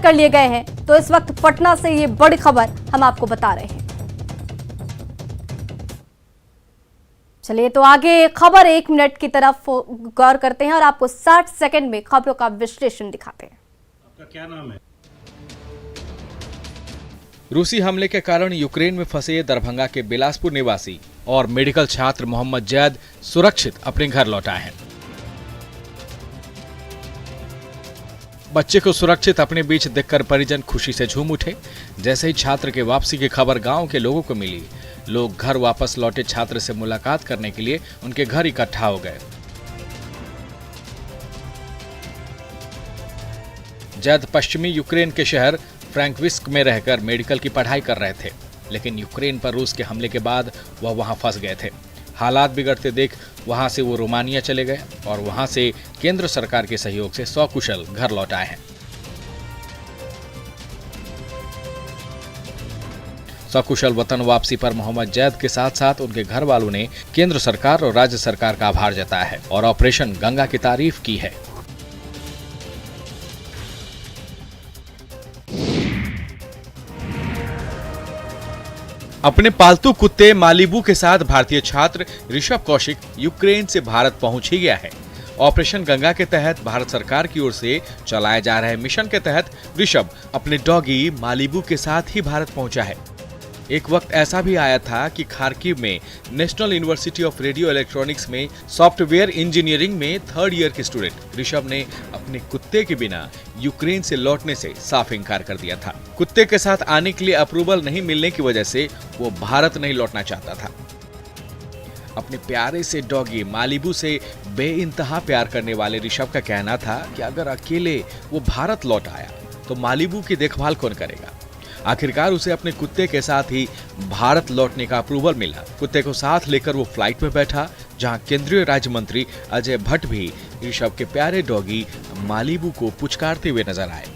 कर लिए गए हैं। तो इस वक्त पटना से ये बड़ी खबर हम आपको बता रहे हैं। चलिए तो आगे खबर 1 मिनट की तरफ गौर करते हैं और आपको 60 सेकंड में खबरों का विश्लेषण दिखाते हैं। आपका क्या नाम है? रूसी हमले के कारण यूक्रेन में फंसे दरभंगा के बिलासपुर निवासी और मेडिकल छात्र मोहम्मद जैद सुरक्षित अपने घर लौट आए हैं। बच्चे को सुरक्षित अपने बीच देखकर परिजन खुशी से झूम उठे। जैसे ही छात्र के वापसी की खबर गांव के लोगों को मिली, लोग घर वापस लौटे छात्र से मुलाकात करने के लिए उनके घर इकट्ठा हो गए। जैद पश्चिमी यूक्रेन के शहर फ्रैंकविस्क में रहकर मेडिकल की पढ़ाई कर रहे थे, लेकिन यूक्रेन पर रूस के हमले के बाद वह वहां फंस गए थे। हालात बिगड़ते देख वहां से वो रोमानिया चले गए और वहां से केंद्र सरकार के सहयोग से सकुशल घर लौट आए हैं। सकुशल वतन वापसी पर मोहम्मद जैद के साथ साथ उनके घर वालों ने केंद्र सरकार और राज्य सरकार का आभार जताया है और ऑपरेशन गंगा की तारीफ की है। अपने पालतू कुत्ते मालिबू के साथ भारतीय छात्र ऋषभ कौशिक यूक्रेन से भारत पहुंच ही गया है। ऑपरेशन गंगा के तहत भारत सरकार की ओर से चलाए जा रहे मिशन के तहत ऋषभ अपने डॉगी मालिबू के साथ ही भारत पहुंचा है। एक वक्त ऐसा भी आया था कि खार्किव में national university of radio electronics में सॉफ्टवेयर इंजीनियरिंग में 3rd ईयर के स्टूडेंट ऋषभ ने अपने कुत्ते के बिना यूक्रेन से लौटने से साफ इनकार कर दिया था। कुत्ते के साथ आने के लिए अप्रूवल नहीं मिलने की वजह से वो भारत नहीं लौटना चाहता था। अपने प्यारे से डॉगी मालिबू से बेइंतहा प्यार करने वाले ऋषभ का कहना था कि अगर अकेले वो भारत लौट आया तो मालिबू की देखभाल कौन करेगा। आखिरकार उसे अपने कुत्ते के साथ ही भारत लौटने का अप्रूवल मिला। कुत्ते को साथ लेकर वो फ्लाइट में बैठा, जहां केंद्रीय राज्य मंत्री अजय भट्ट भी ऋषभ के प्यारे डॉगी मालिबू को पुचकारते हुए नजर आए।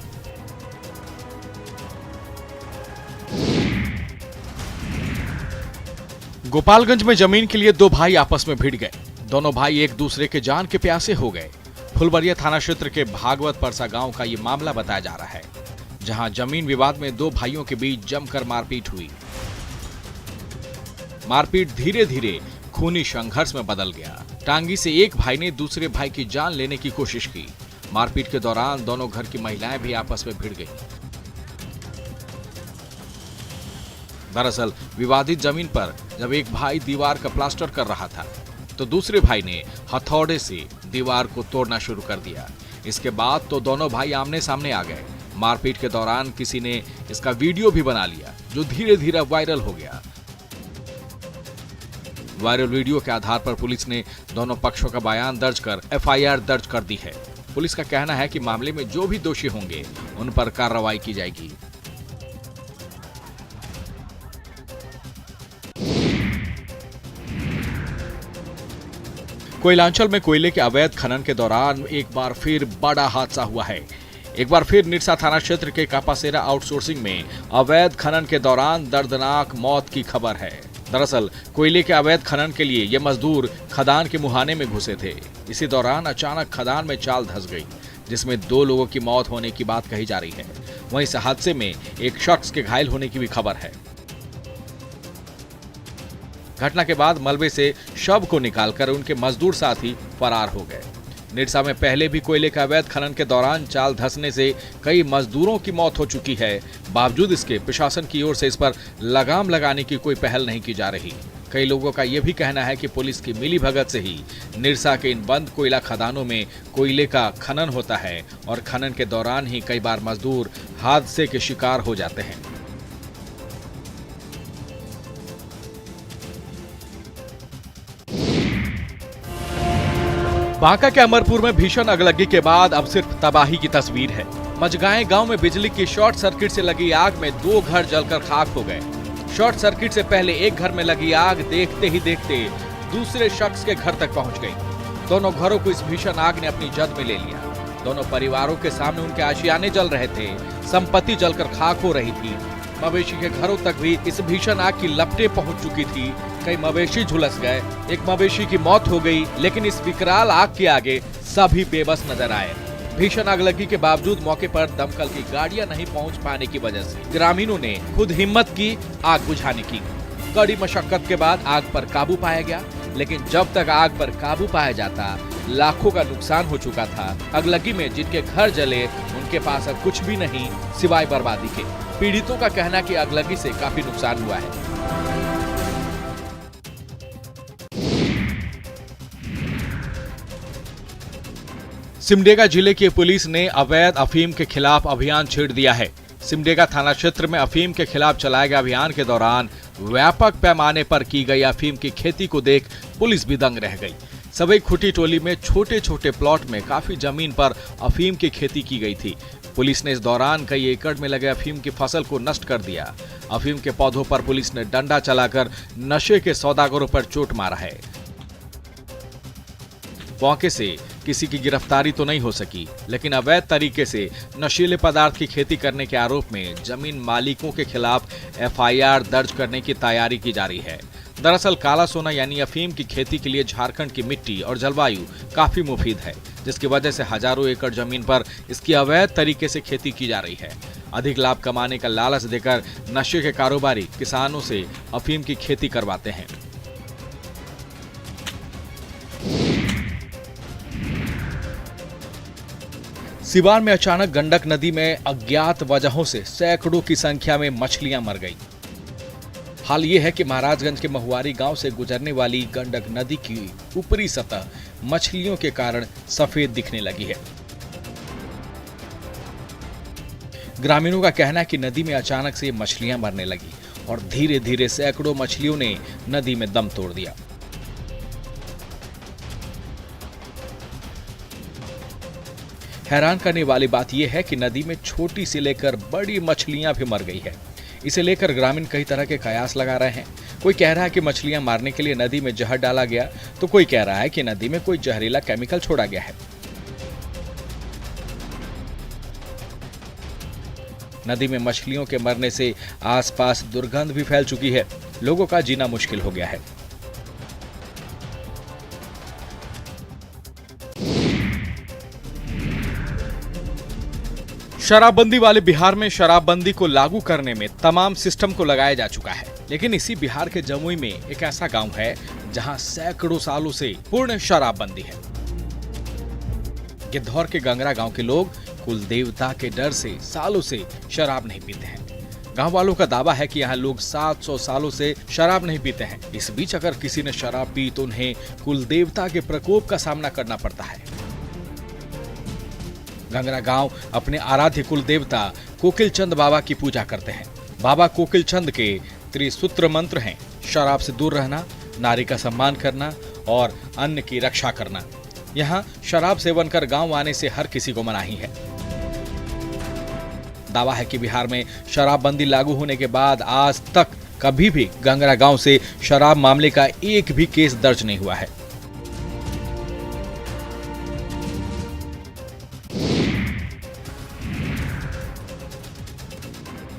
गोपालगंज में जमीन के लिए 2 भाई आपस में भिड़ गए। दोनों भाई एक दूसरे के जान के प्यासे हो गए। फुलबरिया थाना क्षेत्र के भागवत परसा गांव का ये मामला बताया जा रहा है, जहां जमीन विवाद में 2 भाइयों के बीच जमकर मारपीट हुई। मारपीट धीरे धीरे खूनी संघर्ष में बदल गया। टांगी से एक भाई ने दूसरे भाई की जान लेने की कोशिश की। मारपीट के दौरान दोनों घर की महिलाएं भी आपस में भिड़ गईं। दरअसल विवादित जमीन पर जब एक भाई दीवार का प्लास्टर कर रहा था तो दूसरे भाई ने हथौड़े से दीवार को तोड़ना शुरू कर दिया। इसके बाद तो दोनों भाई आमने सामने आ गए। मारपीट के दौरान किसी ने इसका वीडियो भी बना लिया, जो धीरे धीरे वायरल हो गया। वायरल वीडियो के आधार पर पुलिस ने दोनों पक्षों का बयान दर्ज कर एफआईआर दर्ज कर दी है। पुलिस का कहना है कि मामले में जो भी दोषी होंगे उन पर कार्रवाई की जाएगी। कोयलांचल में कोयले के अवैध खनन के दौरान एक बार फिर बड़ा हादसा हुआ है। एक बार फिर निरसा थाना क्षेत्र के कापासेरा आउटसोर्सिंग में अवैध खनन के दौरान दर्दनाक मौत की खबर है। दरअसल कोयले के अवैध खनन के लिए ये मजदूर खदान के मुहाने में घुसे थे। इसी दौरान अचानक खदान में चाल धंस गई, जिसमें 2 लोगों की मौत होने की बात कही जा रही है। वहीं इस हादसे में एक शख्स के घायल होने की भी खबर है। घटना के बाद मलबे से शव को निकालकर उनके मजदूर साथी फरार हो गए। निरसा में पहले भी कोयले का अवैध खनन के दौरान चाल धंसने से कई मजदूरों की मौत हो चुकी है। बावजूद इसके प्रशासन की ओर से इस पर लगाम लगाने की कोई पहल नहीं की जा रही। कई लोगों का यह भी कहना है कि पुलिस की मिलीभगत से ही निरसा के इन बंद कोयला खदानों में कोयले का खनन होता है और खनन के दौरान ही कई बार मजदूर हादसे के शिकार हो जाते हैं। बांका के अमरपुर में भीषण अगलगी के बाद अब सिर्फ तबाही की तस्वीर है। मजगाएं गांव में बिजली की शॉर्ट सर्किट से लगी आग में 2 घर जलकर खाक हो गए। शॉर्ट सर्किट से पहले एक घर में लगी आग देखते ही देखते दूसरे शख्स के घर तक पहुंच गई। दोनों घरों को इस भीषण आग ने अपनी जद में ले लिया। दोनों परिवारों के सामने उनके आशियाने जल रहे थे, संपत्ति जलकर खाक हो रही थी। मवेशी के घरों तक भी इस भीषण आग की लपटें पहुंच चुकी थी। कई मवेशी झुलस गए, एक मवेशी की मौत हो गई, लेकिन इस विकराल आग के आगे सभी बेबस नजर आए। भीषण आगलगी के बावजूद मौके पर दमकल की गाड़ियां नहीं पहुंच पाने की वजह से ग्रामीणों ने खुद हिम्मत की आग बुझाने की। कड़ी मशक्कत के बाद आग पर काबू पाया गया, लेकिन जब तक आग पर काबू पाया जाता लाखों का नुकसान हो चुका था। आगलगी में जिनके घर जले उनके पास अब कुछ भी नहीं सिवाय बर्बादी के। पीड़ितों का कहना कि आगलगी से काफी नुकसान हुआ है। सिमडेगा जिले की पुलिस ने अवैध अफीम के खिलाफ अभियान छेड़ दिया है। सिमडेगा थाना क्षेत्र में अफीम के खिलाफ चलाए गए अभियान के दौरान व्यापक पैमाने पर की गई अफीम की खेती को देख पुलिस भी दंग रह गई। सवई खुटी टोली में छोटे छोटे प्लॉट में काफी जमीन पर अफीम की खेती की गई थी। पुलिस ने इस दौरान कई एकड़ में लगे अफीम की फसल को नष्ट कर दिया। अफीम के पौधों पर पुलिस ने डंडा चलाकर नशे के सौदागरों पर चोट मारा है। मौके से किसी की गिरफ्तारी तो नहीं हो सकी, लेकिन अवैध तरीके से नशीले पदार्थ की खेती करने के आरोप में जमीन मालिकों के खिलाफ एफआईआर दर्ज करने की तैयारी की जा रही है। दरअसल काला सोना यानी अफीम की खेती के लिए झारखंड की मिट्टी और जलवायु काफी मुफीद है, जिसकी वजह से हजारों एकड़ जमीन पर इसकी अवैध तरीके से खेती की जा रही है। अधिक लाभ कमाने का लालच देकर नशे के कारोबारी किसानों से अफीम की खेती करवाते हैं। सिवान में अचानक गंडक नदी में अज्ञात वजहों से सैकड़ों की संख्या में मछलियां मर गईं। हाल ये है कि महाराजगंज के महुआरी गांव से गुजरने वाली गंडक नदी की ऊपरी सतह मछलियों के कारण सफेद दिखने लगी है। ग्रामीणों का कहना है कि नदी में अचानक से मछलियां मरने लगी और धीरे धीरे सैकड़ों मछलियों ने नदी में दम तोड़ दिया। हैरान करने वाली बात यह है कि नदी में छोटी से लेकर बड़ी मछलियां भी मर गई है। इसे लेकर ग्रामीण कई तरह के कयास लगा रहे हैं। कोई कह रहा है कि मछलियां मारने के लिए नदी में जहर डाला गया, तो कोई कह रहा है कि नदी में कोई जहरीला केमिकल छोड़ा गया है। नदी में मछलियों के मरने से आसपास दुर्गंध भी फैल चुकी है। लोगों का जीना मुश्किल हो गया है। शराबबंदी वाले बिहार में शराबबंदी को लागू करने में तमाम सिस्टम को लगाया जा चुका है, लेकिन इसी बिहार के जमुई में एक ऐसा गांव है जहां सैकड़ों सालों से पूर्ण शराबबंदी है। गिद्धौर के गंगरा गांव के लोग कुल देवता के डर से सालों से शराब नहीं पीते हैं। गांव वालों का दावा है कि यहाँ लोग 700 सालों से शराब नहीं पीते हैं। इस बीच अगर किसी ने शराब पी तो उन्हें कुल देवता के प्रकोप का सामना करना पड़ता है। गंगरा गांव अपने आराध्य कुल देवता कोकिल चंद बाबा की पूजा करते हैं। बाबा कोकिल चंद के त्रिसूत्र मंत्र हैं: शराब से दूर रहना, नारी का सम्मान करना और अन्न की रक्षा करना। यहाँ शराब सेवन कर गांव आने से हर किसी को मनाही है। दावा है कि बिहार में शराबबंदी लागू होने के बाद आज तक कभी भी गंगरा गांव से शराब मामले का एक भी केस दर्ज नहीं हुआ है।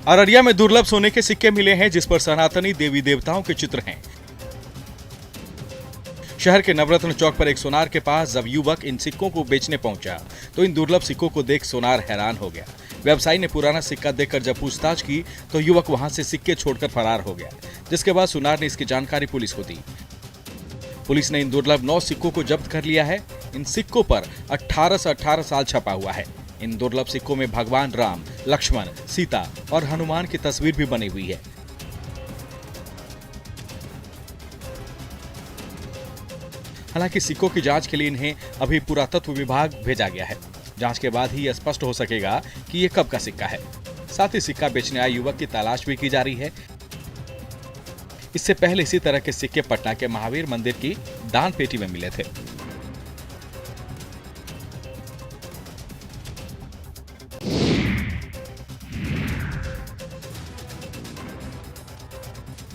अररिया में दुर्लभ सोने के सिक्के मिले हैं, जिस पर सनातनी देवी देवताओं के चित्र हैं। शहर के नवरत्न चौक पर एक सोनार के पास जब युवक इन सिक्कों को बेचने पहुंचा तो इन दुर्लभ सिक्कों को देख सोनार हैरान हो गया। व्यवसायी ने पुराना सिक्का देखकर जब पूछताछ की तो युवक वहां से सिक्के छोड़कर फरार हो गया, जिसके बाद सोनार ने इसकी जानकारी पुलिस को दी। पुलिस ने इन दुर्लभ 9 सिक्कों को जब्त कर लिया है। इन सिक्कों पर 18 से 18 साल छपा हुआ है। इन दुर्लभ सिक्कों में भगवान राम, लक्ष्मण, सीता और हनुमान की तस्वीर भी बनी हुई है। हालांकि सिक्कों की जांच के लिए इन्हें अभी पुरातत्व विभाग भेजा गया है। जांच के बाद ही यह स्पष्ट हो सकेगा कि ये कब का सिक्का है। साथ ही सिक्का बेचने आए युवक की तलाश भी की जा रही है। इससे पहले इसी तरह के सिक्के पटना के महावीर मंदिर की दान पेटी में मिले थे।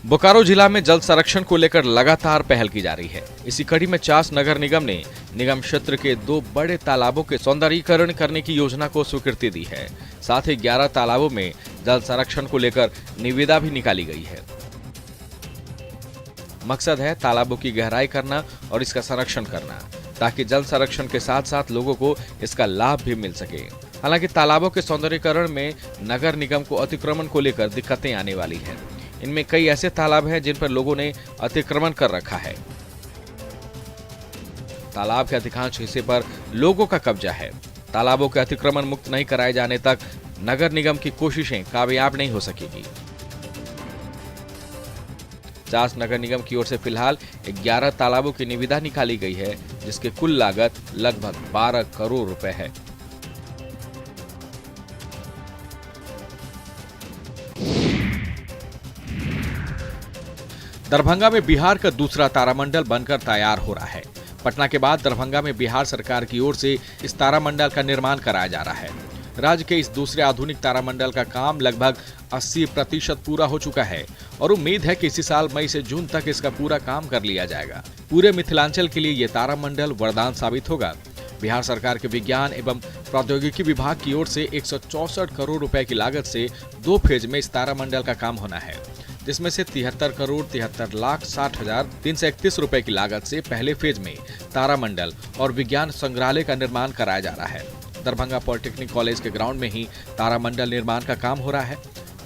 बोकारो जिला में जल संरक्षण को लेकर लगातार पहल की जा रही है। इसी कड़ी में चास नगर निगम ने निगम क्षेत्र के 2 बड़े तालाबों के सौंदर्यीकरण करने की योजना को स्वीकृति दी है। साथ ही 11 तालाबों में जल संरक्षण को लेकर निविदा भी निकाली गई है। मकसद है तालाबों की गहराई करना और इसका संरक्षण करना। ताकि जल संरक्षण के साथ साथ लोगों को इसका लाभ भी मिल सके। हालांकि तालाबों के सौंदर्यीकरण में नगर निगम को अतिक्रमण को लेकर दिक्कतें आने वाली हैं। इनमें कई ऐसे तालाब हैं जिन पर लोगों ने अतिक्रमण कर रखा है। तालाब के अधिकांश हिस्से पर लोगों का कब्जा है। तालाबों के अतिक्रमण मुक्त नहीं कराए जाने तक नगर निगम की कोशिशें कामयाब नहीं हो सकेगी। 50 नगर निगम की ओर से फिलहाल 11 तालाबों की निविदा निकाली गई है, जिसकी कुल लागत लगभग 12 करोड़ रुपए है। दरभंगा में बिहार का दूसरा तारामंडल बनकर तैयार हो रहा है। पटना के बाद दरभंगा में बिहार सरकार की ओर से इस तारामंडल का निर्माण कराया जा रहा है। राज्य के इस दूसरे आधुनिक तारामंडल का काम लगभग 80% पूरा हो चुका है और उम्मीद है कि इसी साल मई से जून तक इसका पूरा काम कर लिया जाएगा। पूरे मिथिलांचल के लिए ये तारामंडल वरदान साबित होगा। बिहार सरकार के विज्ञान एवं प्रौद्योगिकी विभाग की ओर से 164 करोड़ रुपए की लागत से 2 फेज में इस तारामंडल का काम होना है, जिसमें से 73 करोड़ 73,60,331 रुपए की लागत से पहले फेज में तारामंडल और विज्ञान संग्रहालय का निर्माण कराया जा रहा है। दरभंगा पॉलिटेक्निक कॉलेज के ग्राउंड में ही तारामंडल निर्माण का काम हो रहा है।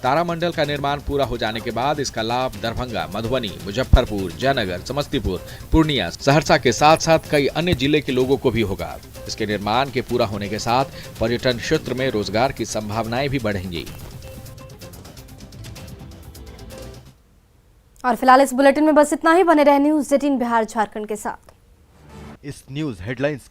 तारामंडल का निर्माण पूरा हो जाने के बाद इसका लाभ दरभंगा, मधुबनी, मुजफ्फरपुर, जयनगर, समस्तीपुर, पूर्णिया, सहरसा के साथ साथ कई अन्य जिले के लोगों को भी होगा। इसके निर्माण के पूरा होने के साथ पर्यटन क्षेत्र में रोजगार की संभावनाएं भी बढ़ेंगी। और फिलहाल इस बुलेटिन में बस इतना ही। बने रहे न्यूज़ 18 बिहार झारखंड के साथ। इस न्यूज हेडलाइंस